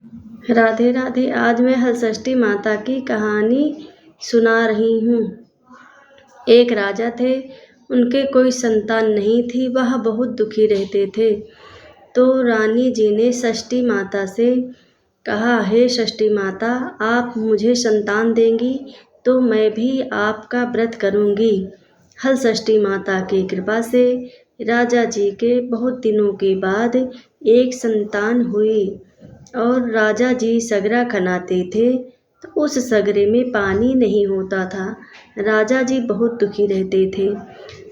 राधे राधे। आज मैं हलषष्ठी माता की कहानी सुना रही हूँ। एक राजा थे, उनके कोई संतान नहीं थी। वह बहुत दुखी रहते थे। तो रानी जी ने षष्ठी माता से कहा, हे षष्ठी माता, आप मुझे संतान देंगी तो मैं भी आपका व्रत करूँगी। हलषष्ठी माता की कृपा से राजा जी के बहुत दिनों के बाद एक संतान हुई। और राजा जी सगरा खनाते थे तो उस सगरे में पानी नहीं होता था। राजा जी बहुत दुखी रहते थे।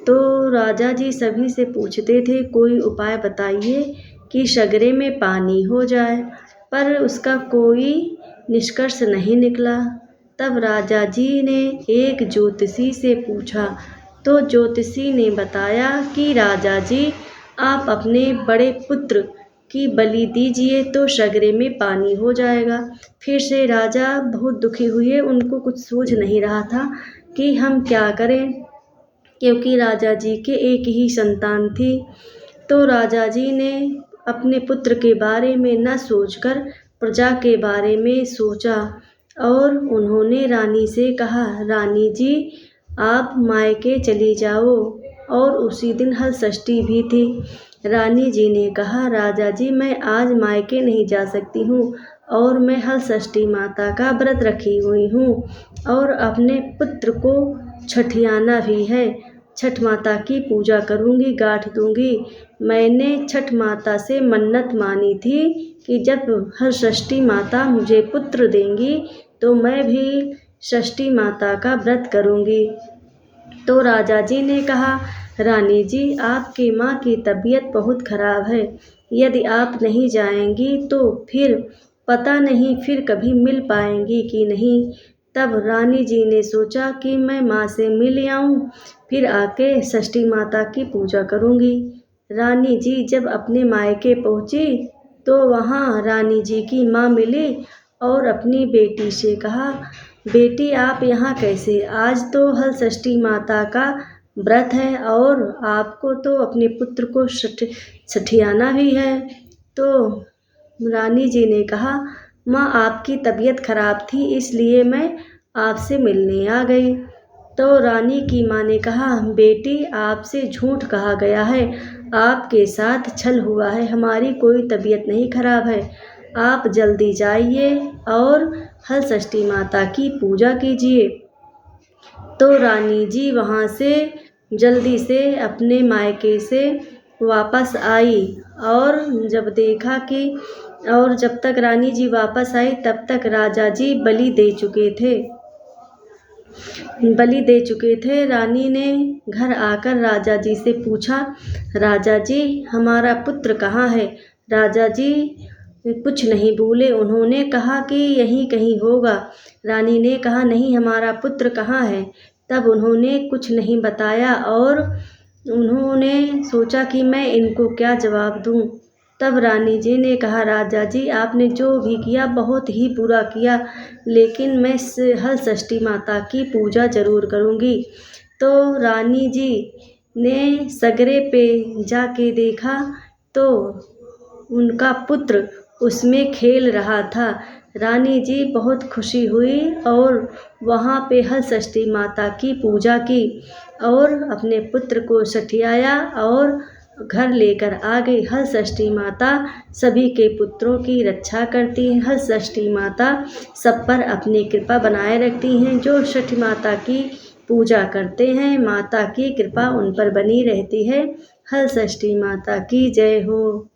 तो राजा जी सभी से पूछते थे, कोई उपाय बताइए कि सगरे में पानी हो जाए, पर उसका कोई निष्कर्ष नहीं निकला। तब राजा जी ने एक ज्योतिषी से पूछा, तो ज्योतिषी ने बताया कि राजा जी, आप अपने बड़े पुत्र की बलि दीजिए तो सगरे में पानी हो जाएगा। फिर से राजा बहुत दुखी हुए। उनको कुछ सूझ नहीं रहा था कि हम क्या करें, क्योंकि राजा जी के एक ही संतान थी। तो राजा जी ने अपने पुत्र के बारे में न सोचकर प्रजा के बारे में सोचा और उन्होंने रानी से कहा, रानी जी, आप मायके चली जाओ। और उसी दिन हलषष्ठी भी थी। रानी जी ने कहा, राजा जी, मैं आज मायके नहीं जा सकती हूँ और मैं हलषष्ठी माता का व्रत रखी हुई हूँ और अपने पुत्र को छठियाना भी है। छठ माता की पूजा करूँगी, गांठ दूँगी। मैंने छठ माता से मन्नत मानी थी कि जब हलषष्ठी माता मुझे पुत्र देंगी तो मैं भी षष्ठी माता का व्रत करूँगी। तो राजा जी ने कहा, रानी जी, आपकी माँ की तबीयत बहुत खराब है। यदि आप नहीं जाएंगी तो फिर पता नहीं फिर कभी मिल पाएंगी कि नहीं। तब रानी जी ने सोचा कि मैं माँ से मिल आऊँ, फिर आके षष्ठी माता की पूजा करूँगी। रानी जी जब अपने मायके पहुँची तो वहाँ रानी जी की माँ मिली और अपनी बेटी से कहा, बेटी, आप यहाँ कैसे? आज तो हलषष्ठी माता का व्रत है और आपको तो अपने पुत्र को छठियाना भी है। तो रानी जी ने कहा, माँ, आपकी तबीयत खराब थी इसलिए मैं आपसे मिलने आ गई। तो रानी की माँ ने कहा, बेटी, आपसे झूठ कहा गया है, आपके साथ छल हुआ है, हमारी कोई तबीयत नहीं खराब है। आप जल्दी जाइए और हलषष्ठी माता की पूजा कीजिए। तो रानी जी वहाँ से जल्दी से अपने मायके से वापस आई और जब तक रानी जी वापस आई तब तक राजा जी बलि दे चुके थे। रानी ने घर आकर राजा जी से पूछा, राजा जी, हमारा पुत्र कहाँ है? राजा जी कुछ नहीं बोले। उन्होंने कहा कि यहीं कहीं होगा। रानी ने कहा, नहीं, हमारा पुत्र कहाँ है? तब उन्होंने कुछ नहीं बताया और उन्होंने सोचा कि मैं इनको क्या जवाब दूँ। तब रानी जी ने कहा, राजा जी, आपने जो भी किया बहुत ही बुरा किया, लेकिन मैं हलषष्ठी माता की पूजा जरूर करूँगी। तो रानी जी ने सगरे पे जाके देखा तो उनका पुत्र उसमें खेल रहा था। रानी जी बहुत खुशी हुई और वहाँ पे हलषष्ठी माता की पूजा की और अपने पुत्र को छठियाया और घर लेकर आ गई। हलषष्ठी माता सभी के पुत्रों की रक्षा करती है। हलषष्ठी माता सब पर अपनी कृपा बनाए रखती हैं। जो छठ माता की पूजा करते हैं, माता की कृपा उन पर बनी रहती है। हलषष्ठी माता की जय हो।